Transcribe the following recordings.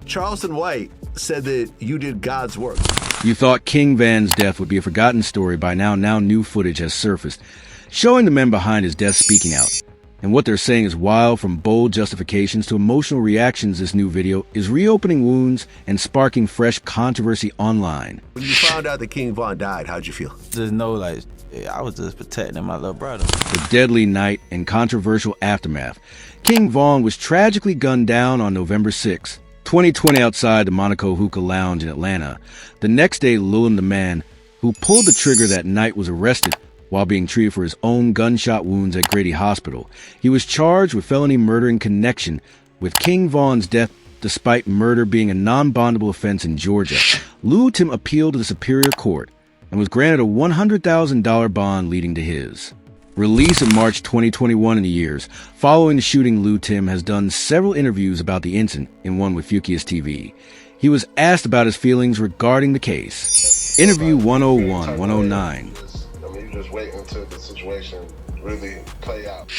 Charleston White said that you did God's work. You thought King Van's death would be a forgotten story by now. Now new footage has surfaced, showing the men behind his death speaking out. And what they're saying is wild, from bold justifications to emotional reactions. This new video is reopening wounds and sparking fresh controversy online. When you found out that King Von died, how'd you feel? Just know, like, I was just protecting my little brother. The deadly night and controversial aftermath. King Von was tragically gunned down on November 6, 2020 outside the Monaco Hookah Lounge in Atlanta. The next day, Lil, the man who pulled the trigger that night, was arrested while being treated for his own gunshot wounds at Grady Hospital. He was charged with felony murder in connection with King Von's death, despite murder being a non-bondable offense in Georgia. Lil Tim appealed to the Superior Court and was granted a $100,000 bond, leading to his release in March 2021. In the years following the shooting, Lil Tim has done several interviews about the incident, in one with Fukius TV. He was asked about his feelings regarding the case. Interview 101, 109. Just wait until the situation really play out.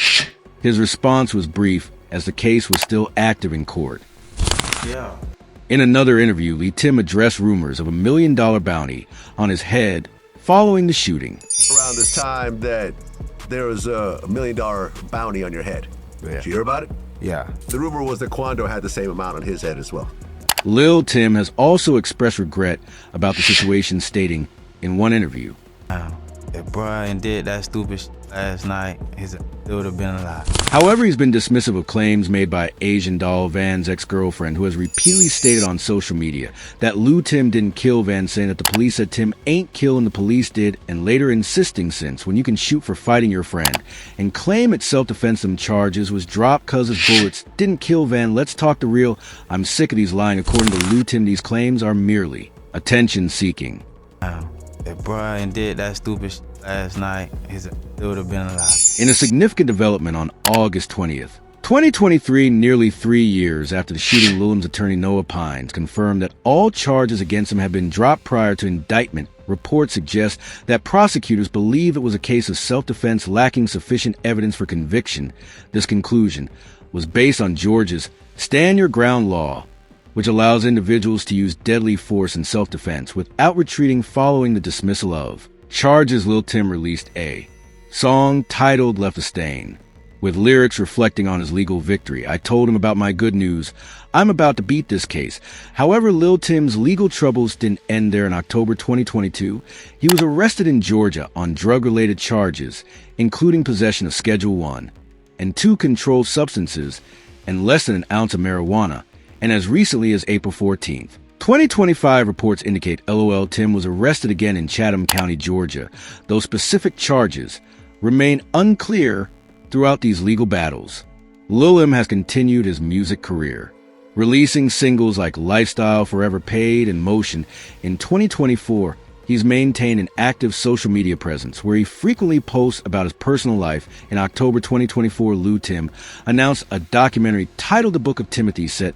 His response was brief, as the case was still active in court. Yeah. In another interview, Lil Tim addressed rumors of a $1 million bounty on his head following the shooting. Around this time that there was a $1 million bounty on your head. Yeah. Did you hear about it? Yeah. The rumor was that Quando had the same amount on his head as well. Lil Tim has also expressed regret about the situation, stating in one interview, If Brian did that stupid last night, it would have been alive. However, he's been dismissive of claims made by Asian Doll, Van's ex-girlfriend, who has repeatedly stated on social media that Lil Tim didn't kill Van, saying that the police said Tim ain't kill and the police did, and later insisting, since when you can shoot for fighting your friend, and claim it's self-defense. Them charges was dropped cause his bullets didn't kill Van. Let's talk the real. I'm sick of these lying. According to Lil Tim, these claims are merely attention-seeking. If Brian did that stupid last night, it would have been alive. In a significant development on August 20th, 2023, nearly 3 years after the shooting, Lil Tim's attorney Noah Pines confirmed that all charges against him have been dropped prior to indictment. Reports suggest that prosecutors believe it was a case of self-defense lacking sufficient evidence for conviction. This conclusion was based on Georgia's Stand Your Ground law, which allows individuals to use deadly force in self-defense without retreating following the dismissal of charges. Lil Tim released a song titled Left a Stain, with lyrics reflecting on his legal victory. I told him about my good news. I'm about to beat this case. However, Lil Tim's legal troubles didn't end there. In October 2022, he was arrested in Georgia on drug-related charges, including possession of Schedule 1 and 2 controlled substances and less than an ounce of marijuana. And as recently as April 14th, 2025, reports indicate LOL Tim was arrested again in Chatham County, Georgia, though specific charges remain unclear throughout these legal battles. Lil Tim has continued his music career, releasing singles like Lifestyle, Forever Paid, and Motion. In 2024, he's maintained an active social media presence where he frequently posts about his personal life. In October 2024, Lil Tim announced a documentary titled The Book of Timothy, set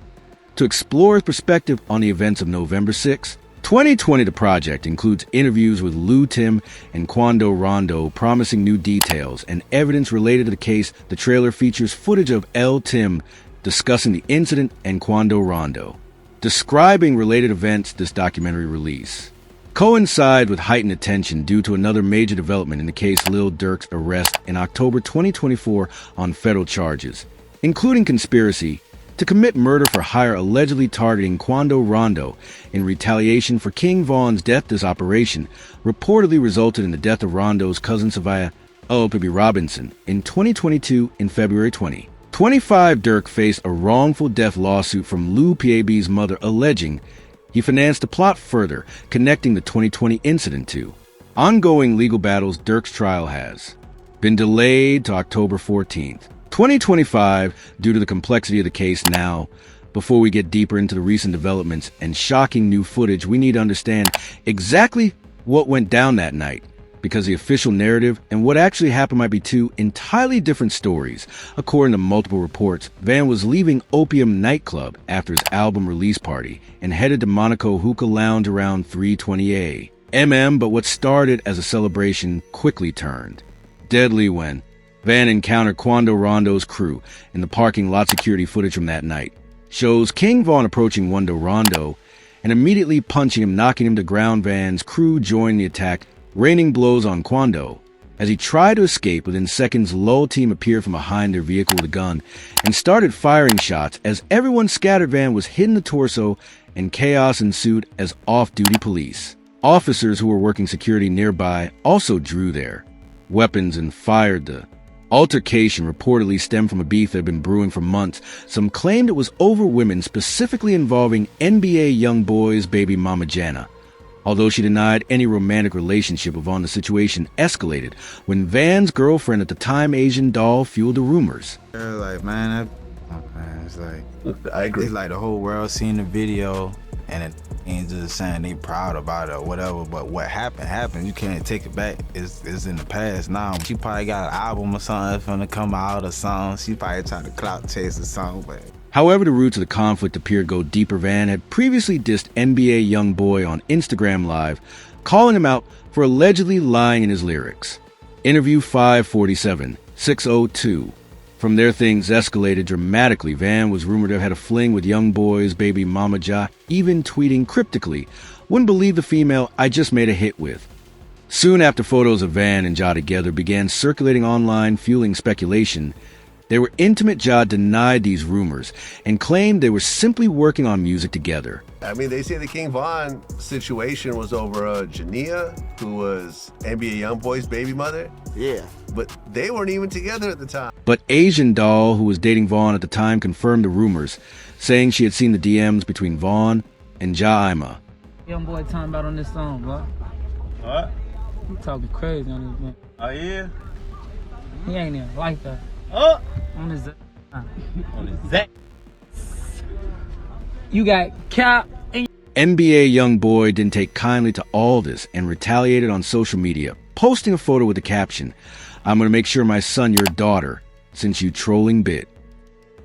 to explore his perspective on the events of November 6, 2020. The project includes interviews with Lil Tim and Quando Rondo, promising new details and evidence related to the case. The trailer features footage of Lil Tim discussing the incident and Quando Rondo describing related events. This documentary release coincide with heightened attention due to another major development in the case, Lil Durk's arrest in October 2024 on federal charges, including conspiracy to commit murder for hire, allegedly targeting Quando Rondo in retaliation for King Von's death. This operation reportedly resulted in the death of Rondo's cousin, Savia P.B. Robinson, in 2022. In February 2025, Durk faced a wrongful death lawsuit from Lil P.A.B.'s mother, alleging he financed the plot, further connecting the 2020 incident to ongoing legal battles. Durk's trial has been delayed to October 14th, 2025, due to the complexity of the case. Now, before we get deeper into the recent developments and shocking new footage, we need to understand exactly what went down that night, because the official narrative and what actually happened might be two entirely different stories. According to multiple reports, Van was leaving Opium nightclub after his album release party and headed to Monaco Hookah Lounge around 3:20 a.m. But what started as a celebration quickly turned deadly when Van encountered Quando Rondo's crew in the parking lot. Security footage from that night shows King Von approaching Wando Rondo and immediately punching him, knocking him to ground. Van's crew joined the attack, raining blows on Quando. As he tried to escape, within seconds, Lowell team appeared from behind their vehicle with a gun and started firing shots. As everyone scattered, Van was hit in the torso and chaos ensued as off-duty police. Officers who were working security nearby also drew their weapons and fired. The altercation reportedly stemmed from a beef that had been brewing for months. Some claimed it was over women, specifically involving NBA YoungBoy's baby mama Jana. Although she denied any romantic relationship with Von, the situation escalated when Van's girlfriend at the time, Asian Doll, fueled the rumors. Like, man, it's like, I agree. it's like the whole world seeing the video and it ain't just saying they proud about it or whatever, but what happened. You can't take it back. It's in the past now. She probably got an album or something that's gonna come out or something. She probably trying to clout chase or something, but... However, the roots of the conflict appear to go deeper. Van had previously dissed NBA YoungBoy on Instagram Live, calling him out for allegedly lying in his lyrics. Interview 547, 602. From there, things escalated dramatically. Van was rumored to have had a fling with YoungBoy's baby mama Ja, even tweeting cryptically, "Wouldn't believe the female I just made a hit with." Soon after, photos of Van and Ja together began circulating online, fueling speculation. They were intimate. Ja denied these rumors and claimed they were simply working on music together. I mean, they say the King Von situation was over Jania, who was NBA YoungBoy's baby mother. Yeah. But they weren't even together at the time. But Asian Doll, who was dating Vaughn at the time, confirmed the rumors, saying she had seen the DMs between Vaughn and Ja Ima. Young boy talking about on this song, bro. What? He talking crazy on this man. Oh, yeah? He ain't even like that. Oh! On his On his Zach. You got Cap and NBA YoungBoy didn't take kindly to all this and retaliated on social media, posting a photo with the caption, "I'm gonna make sure my son your daughter, since you trolling bit."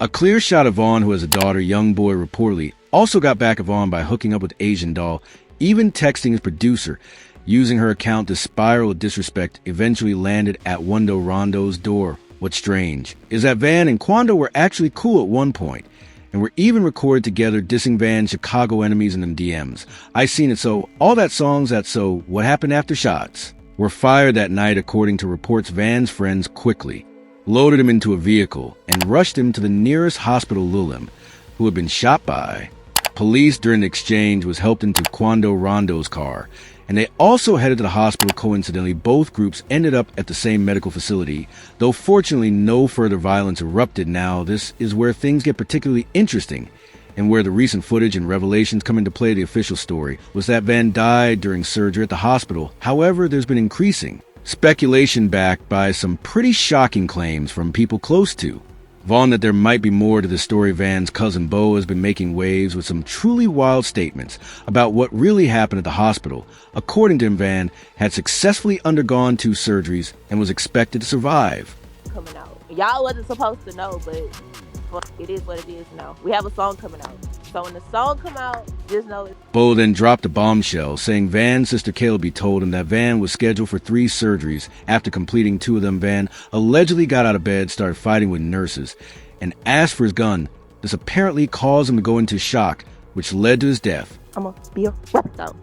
A clear shot of Vaughn, who has a daughter. YoungBoy reportedly also got back at Vaughn by hooking up with Asian Doll, even texting his producer, using her account. This spiral of disrespect eventually landed at Wando Rondo's door. What's strange is that Van and Quando were actually cool at one point, and were even recorded together dissing Van's Chicago enemies in them DMs. I Seen It So, all that songs that So What Happened After shots were fired that night, according to reports. Van's friends quickly loaded him into a vehicle and rushed him to the nearest hospital. Lulim, who had been shot by police during the exchange, was helped into Quando Rondo's car, and they also headed to the hospital. Coincidentally, both groups ended up at the same medical facility, though fortunately no further violence erupted. Now, this is where things get particularly interesting, and where the recent footage and revelations come into play. The official story was that Van died during surgery at the hospital. However, there's been increasing speculation backed by some pretty shocking claims from people close to Vaughn that there might be more to the story. Van's cousin Bo has been making waves with some truly wild statements about what really happened at the hospital. According to him, Van had successfully undergone 2 surgeries and was expected to survive. Coming out. Y'all wasn't supposed to know, but it is what it is now. We have a song coming out. So when the song come out, just know it. Bo then dropped a bombshell, saying Van's sister Caleb told him that Van was scheduled for 3 surgeries. After completing 2 of them, Van allegedly got out of bed, started fighting with nurses, and asked for his gun. This apparently caused him to go into shock, which led to his death. I'm gonna be a rapper, though.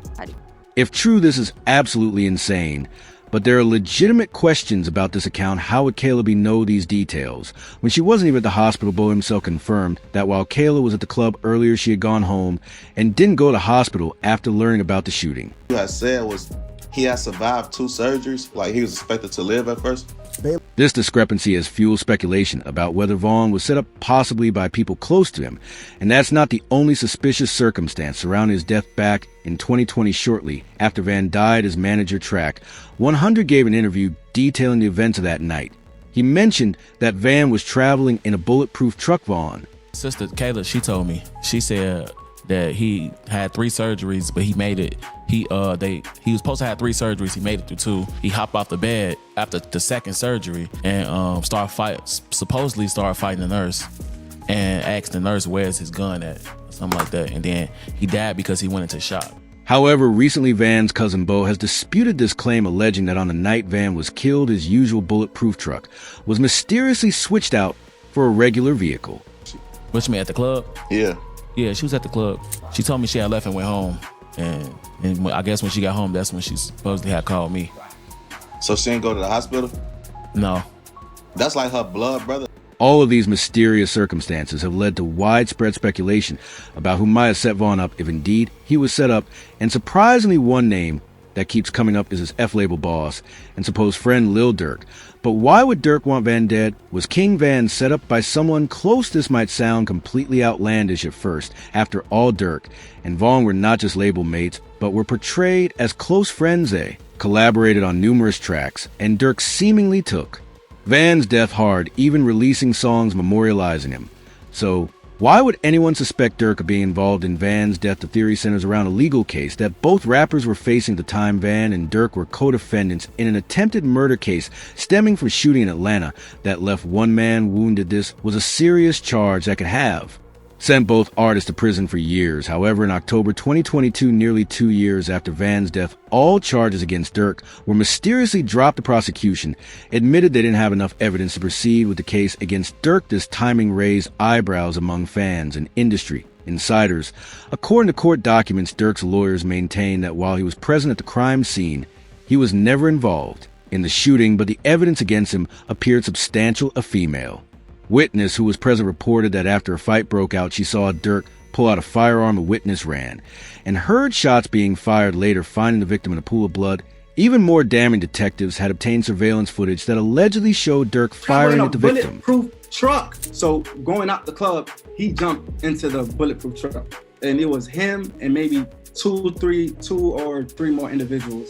If true, this is absolutely insane. But there are legitimate questions about this account. How would Caleb know these details? When she wasn't even at the hospital, Bo himself confirmed that while Kayla was at the club earlier, she had gone home and didn't go to the hospital after learning about the shooting. What I said was he had survived 2 surgeries, like he was expected to live at first. This discrepancy has fueled speculation about whether Vaughn was set up possibly by people close to him, and that's not the only suspicious circumstance surrounding his death. Back in 2020, shortly after Van died, his manager Track 100 gave an interview detailing the events of that night. He mentioned that Van was traveling in a bulletproof truck. Vaughn sister Kayla, she told me, she said that he had 3 surgeries, but he made it. He was supposed to have 3 surgeries. He made it through 2. He hopped off the bed after the second surgery and supposedly started fighting the nurse and asked the nurse where's his gun at, something like that. And then he died because he went into shock. However, recently Van's cousin Bo has disputed this claim, alleging that on the night Van was killed, his usual bulletproof truck was mysteriously switched out for a regular vehicle. What you mean, at the club? Yeah. Yeah, she was at the club. She told me she had left and went home. And I guess when she got home, that's when she supposedly had called me. So she didn't go to the hospital? No. That's like her blood brother. All of these mysterious circumstances have led to widespread speculation about who might have set Vaughn up if indeed he was set up, and surprisingly one name that keeps coming up is his F-Label boss and supposed friend Lil Durk. But why would Durk want Van dead? Was King Van set up by someone close? This might sound completely outlandish at first. After all, Durk and Vaughn were not just label mates, but were portrayed as close friends. They collaborated on numerous tracks, and Durk seemingly took Van's death hard, even releasing songs memorializing him. So why would anyone suspect Durk of being involved in Van's death? The theory centers around a legal case that both rappers were facing at the time. Van and Durk were co-defendants in an attempted murder case stemming from shooting in Atlanta that left one man wounded. This was a serious charge that could have sent both artists to prison for years. However, in October 2022, nearly 2 years after Van's death, all charges against Durk were mysteriously dropped. The prosecution admitted they didn't have enough evidence to proceed with the case against Durk. This timing raised eyebrows among fans and industry insiders. According to court documents, Durk's lawyers maintained that while he was present at the crime scene, he was never involved in the shooting, but the evidence against him appeared substantial. A female witness who was present reported that after a fight broke out, she saw Durk pull out a firearm. A witness ran and heard shots being fired, later finding the victim in a pool of blood. Even more damning, detectives had obtained surveillance footage that allegedly showed Durk firing at the victim. Bulletproof truck. So going out the club, he jumped into the bulletproof truck, and it was him and maybe two or three more individuals.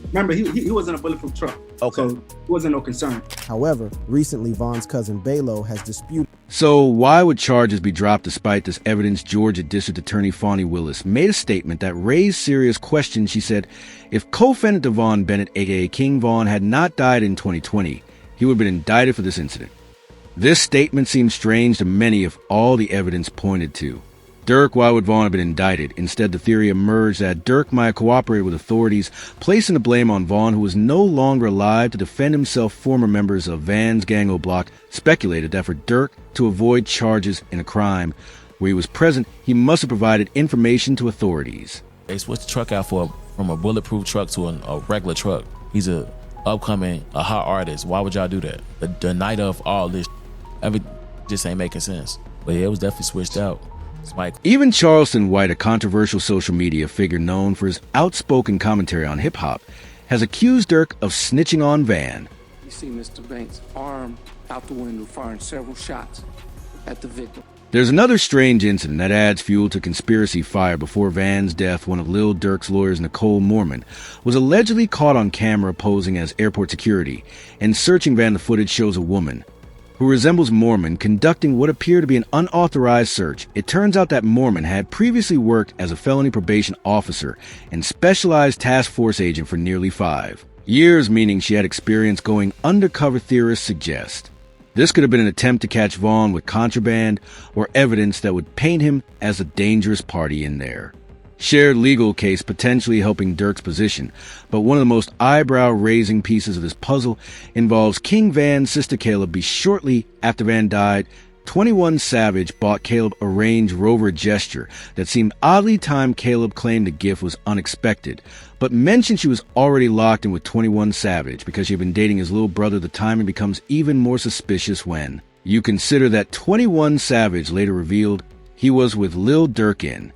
Remember, he was in a bulletproof truck, so it wasn't no concern. However, recently Vaughn's cousin Balo has disputed. So why would charges be dropped despite this evidence? Georgia District Attorney Fani Willis made a statement that raised serious questions. She said, if co-defendant Devon Bennett, aka King Vaughn, had not died in 2020, he would have been indicted for this incident. This statement seemed strange to many if all the evidence pointed to Durk. Why would Vaughn have been indicted? Instead, the theory emerged that Durk might have cooperated with authorities, placing the blame on Vaughn, who was no longer alive, to defend himself. Former members of Van's gang O Block speculated that for Durk to avoid charges in a crime where he was present, he must have provided information to authorities. They switched the truck out from a bulletproof truck to a regular truck. He's a upcoming, a hot artist. Why would y'all do that? The night of all this, just ain't making sense. But yeah, it was definitely switched out. Even Charleston White, a controversial social media figure known for his outspoken commentary on hip-hop, has accused Durk of snitching on Van. You see Mr. Banks' arm out the window firing several shots at the victim. There's another strange incident that adds fuel to conspiracy fire. Before Van's death, one of Lil Durk's lawyers, Nicole Mormon, was allegedly caught on camera posing as airport security, and searching Van. The footage shows a woman who resembles Mormon conducting what appeared to be an unauthorized search. It turns out that Mormon had previously worked as a felony probation officer and specialized task force agent for nearly 5 years, meaning she had experience going undercover, theorists suggest. This could have been an attempt to catch Vaughn with contraband or evidence that would paint him as a dangerous party in there. Shared legal case potentially helping Durk's position, but one of the most eyebrow-raising pieces of this puzzle involves King Van's sister Caleb. Shortly after Van died, 21 Savage bought Caleb a Range Rover gesture that seemed oddly timed. Caleb claimed the gift was unexpected, but mentioned she was already locked in with 21 Savage because she had been dating his little brother. The timing becomes even more suspicious when you consider that 21 Savage later revealed he was with Lil Durk in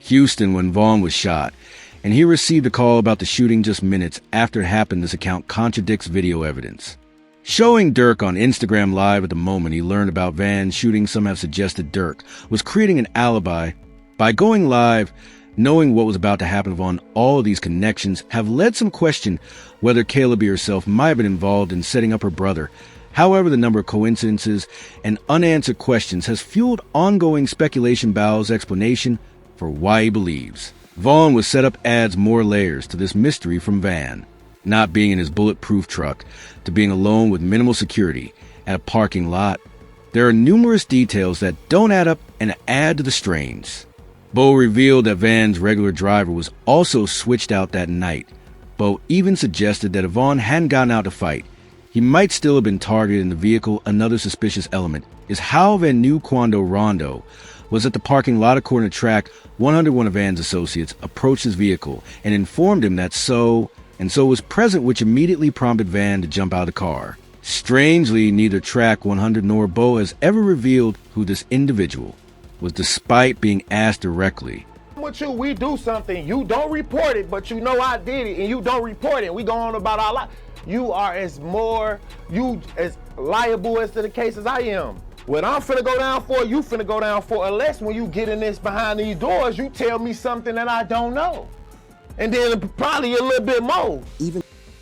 Houston when Vaughn was shot, and he received a call about the shooting just minutes after it happened. This account contradicts video evidence showing Durk on Instagram Live at the moment he learned about Van's shooting. Some have suggested Durk was creating an alibi by going live, knowing what was about to happen. Vaughn. All of these connections have led some question whether Caleb herself might have been involved in setting up her brother. However, the number of coincidences and unanswered questions has fueled ongoing speculation. Bowles' explanation for why he believes Vaughn was set up adds more layers to this mystery, from Van not being in his bulletproof truck to being alone with minimal security at a parking lot. There are numerous details that don't add up and add to the strains. Bo revealed that Van's regular driver was also switched out that night. Bo even suggested that if Vaughn hadn't gotten out to fight, he might still have been targeted in the vehicle. Another suspicious element is how Van knew Quando Rondo was at the parking lot. According to Track 100, one of Van's associates approached his vehicle and informed him that so was present, which immediately prompted Van to jump out of the car. Strangely, neither Track 100 nor Bo has ever revealed who this individual was, despite being asked directly. With you, we do something, you don't report it, but you know I did it, and you don't report it. We go on about our life. You are as liable as to the case as I am. What I'm finna go down for, you finna go down for, unless when you get in this behind these doors, you tell me something that I don't know. And then probably a little bit more.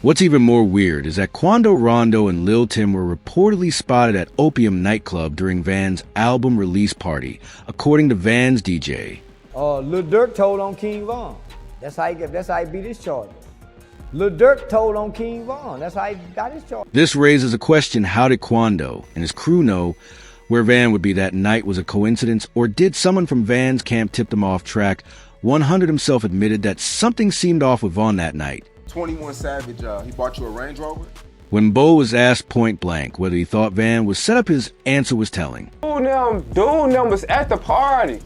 What's even more weird is that Quando Rondo and Lil Tim were reportedly spotted at Opium nightclub during Van's album release party, according to Van's DJ. Lil Durk told on King Von. That's how he beat his charge. Lil Durk told on King Von. That's how he got his charge. This raises a question: how did Quando and his crew know where Van would be that night? Was a coincidence, or did someone from Van's camp tip them off? Track 100 himself admitted that something seemed off with Von that night. 21 Savage, he bought you a Range Rover? When Bo was asked point blank whether he thought Van was set up, his answer was telling. Dude, them was at the party.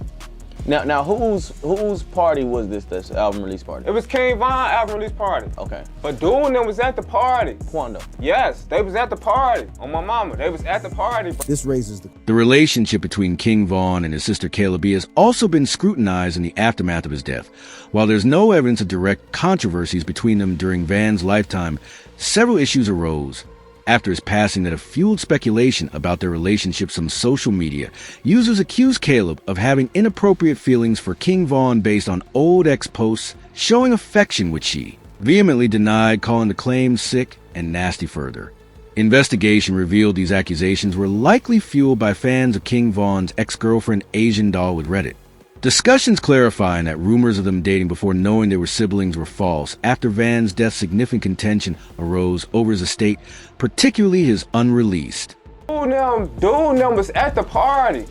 Now, whose party was this album release party? It was King Von album release party. Okay. But dude and them was at the party. Quando? Yes, they was at the party. On my mama, they was at the party. This raises the relationship between King Von and his sister Kayla B has also been scrutinized in the aftermath of his death. While there's no evidence of direct controversies between them during Van's lifetime, several issues arose after his passing that have fueled speculation about their relationships on social media. Users accused Caleb of having inappropriate feelings for King Von based on old ex-posts showing affection, which she vehemently denied, calling the claims sick and nasty. Further investigation revealed these accusations were likely fueled by fans of King Von's ex-girlfriend Asian Doll with Reddit. Discussions clarifying that rumors of them dating before knowing they were siblings were false. After Van's death, significant contention arose over his estate, particularly his unreleased. Dude, them was at the party.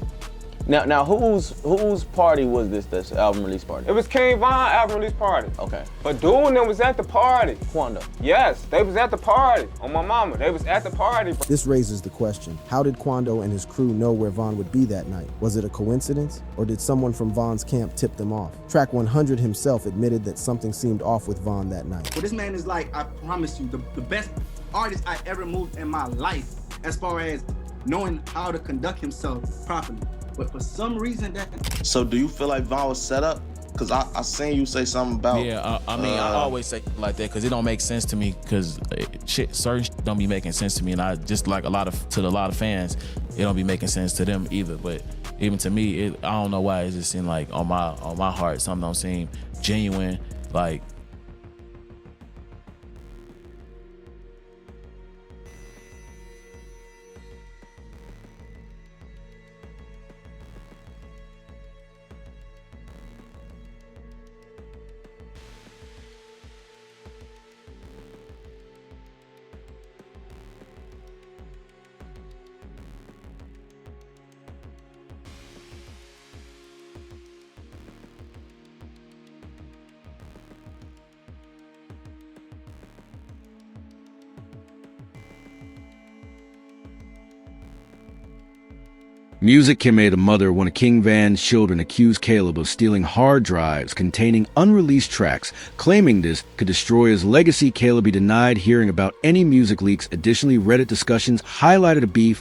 Now, whose party was this album release party? It was King Von album release party. Okay. But dude and them was at the party. Quando? Yes, they was at the party. On my mama, they was at the party. This raises the question: how did Quando and his crew know where Von would be that night? Was it a coincidence, or did someone from Von's camp tip them off? Track 100 himself admitted that something seemed off with Von that night. Well, this man is like, I promise you, the best artist I ever moved in my life, as far as knowing how to conduct himself properly. But for some reason that... So do you feel like Von was set up? Because I seen you say something about... Yeah, I always say like that because it don't make sense to me because certain shit don't be making sense to me. And I just like a lot of fans, it don't be making sense to them either. But even to me, I don't know why it just seemed like on my heart, something don't seem genuine. Like, Music Came made a mother, one of King Van's children, accused Caleb of stealing hard drives containing unreleased tracks, claiming this could destroy his legacy. Caleb denied hearing about any music leaks. Additionally, Reddit discussions highlighted a beef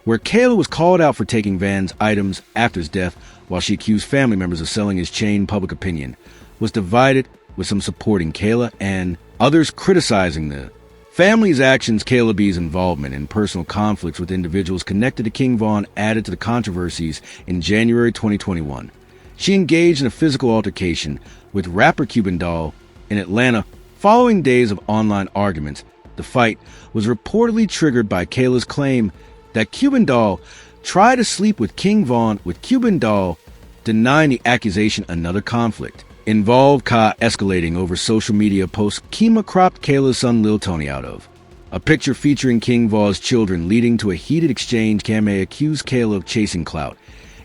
where Kayla was called out for taking Van's items after his death, while she accused family members of selling his chain. Public opinion was divided, with some supporting Kayla and others criticizing the family's actions. Kayla B's involvement in personal conflicts with individuals connected to King Von added to the controversies. In January 2021, she engaged in a physical altercation with rapper Cuban Doll in Atlanta. Following days of online arguments, the fight was reportedly triggered by Kayla's claim that Cuban Doll tried to sleep with King Von, with Cuban Doll denying the accusation. Another conflict involved escalating over social media posts Kima cropped Kayla's son Lil Tony out of. A picture featuring King Von's children, leading to a heated exchange. Kame accused Kayla of chasing clout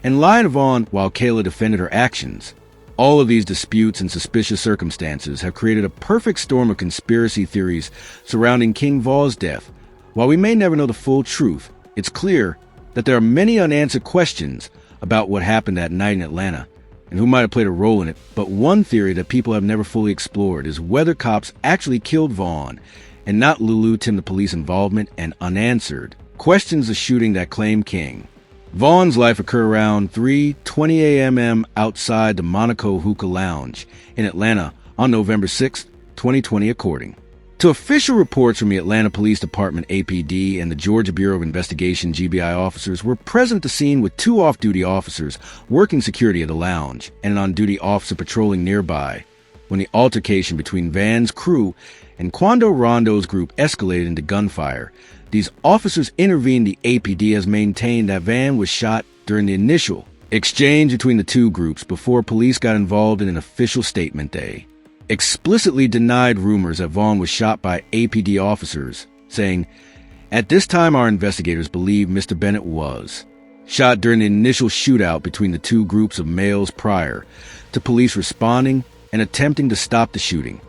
and lying to Von, while Kayla defended her actions. All of these disputes and suspicious circumstances have created a perfect storm of conspiracy theories surrounding King Von's death, While we may never know the full truth, it's clear that there are many unanswered questions about what happened that night in Atlanta and who might have played a role in it. But one theory that people have never fully explored is whether cops actually killed Vaughn and not Lulu Tim the police involvement and unanswered questions the shooting that claimed King. Vaughn's life occurred around 3:20 a.m. outside the Monaco Hookah Lounge in Atlanta on November 6, 2020, according to official reports from the Atlanta Police Department APD and the Georgia Bureau of Investigation GBI officers were present at the scene with 2 off-duty officers working security at the lounge and an on-duty officer patrolling nearby when the altercation between Van's crew and Quando Rondo's group escalated into gunfire. These officers intervened. The APD has maintained that Van was shot during the initial exchange between the two groups before police got involved in an official statement. They explicitly denied rumors that Vaughn was shot by APD officers, saying, "At this time, our investigators believe Mr. Bennett was shot during the initial shootout between the two groups of males prior to police responding and attempting to stop the shooting."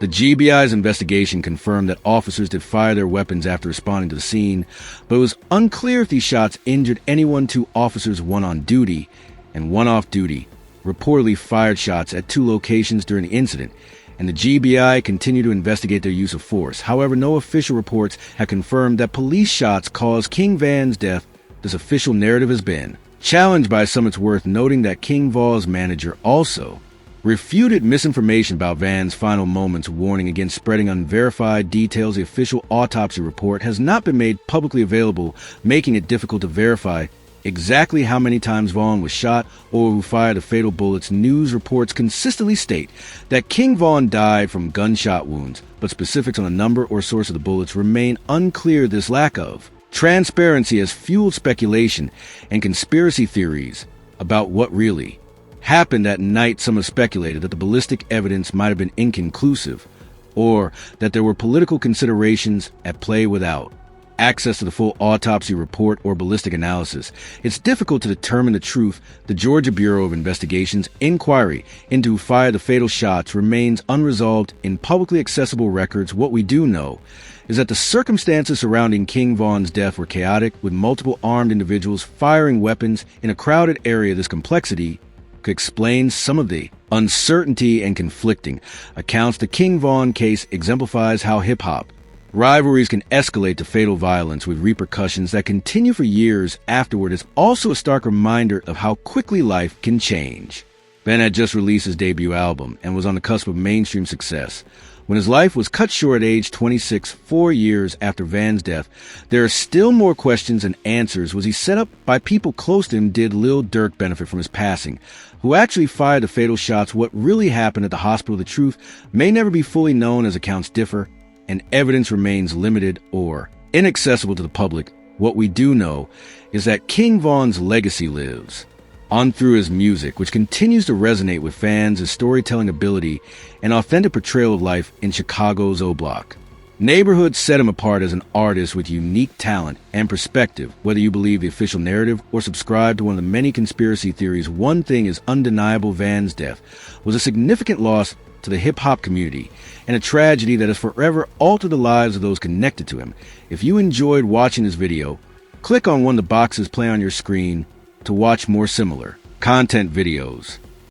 The GBI's investigation confirmed that officers did fire their weapons after responding to the scene, but it was unclear if these shots injured anyone. 2 officers, one on duty and one off duty, reportedly fired shots at 2 locations during the incident, and the GBI continue to investigate their use of force. However, no official reports have confirmed that police shots caused King Van's death. This official narrative has been challenged by some. It's worth noting that King Von's manager also refuted misinformation about Van's final moments, warning against spreading unverified details. The official autopsy report has not been made publicly available, making it difficult to verify exactly how many times Vaughn was shot or who fired the fatal bullets. News reports consistently state that King Vaughn died from gunshot wounds, but specifics on the number or source of the bullets remain unclear. This lack of transparency has fueled speculation and conspiracy theories about what really happened that night. Some have speculated that the ballistic evidence might have been inconclusive, or that there were political considerations at play. Without access to the full autopsy report or ballistic analysis, it's difficult to determine the truth. The Georgia Bureau of Investigation's inquiry into who fired the fatal shots remains unresolved in publicly accessible records. What we do know is that the circumstances surrounding King Vaughn's death were chaotic, with multiple armed individuals firing weapons in a crowded area. This complexity could explain some of the uncertainty and conflicting accounts. The King Vaughn case exemplifies how hip-hop rivalries can escalate to fatal violence with repercussions that continue for years afterward. It's also a stark reminder of how quickly life can change. Van had just released his debut album and was on the cusp of mainstream success when his life was cut short at age 26, 4 years after Van's death. There are still more questions and answers. Was he set up by people close to him? Did Lil Durk benefit from his passing? Who actually fired the fatal shots? What really happened at the hospital? The truth may never be fully known as accounts differ and evidence remains limited or inaccessible to the public. What we do know is that King Vaughn's legacy lives on through his music, which continues to resonate with fans, his storytelling ability, and authentic portrayal of life in Chicago's O Block neighborhood set him apart as an artist with unique talent and perspective. Whether you believe the official narrative or subscribe to one of the many conspiracy theories, one thing is undeniable: Van's death was a significant loss to the hip-hop community and a tragedy that has forever altered the lives of those connected to him. If you enjoyed watching this video, click on one of the boxes play on your screen to watch more similar content videos.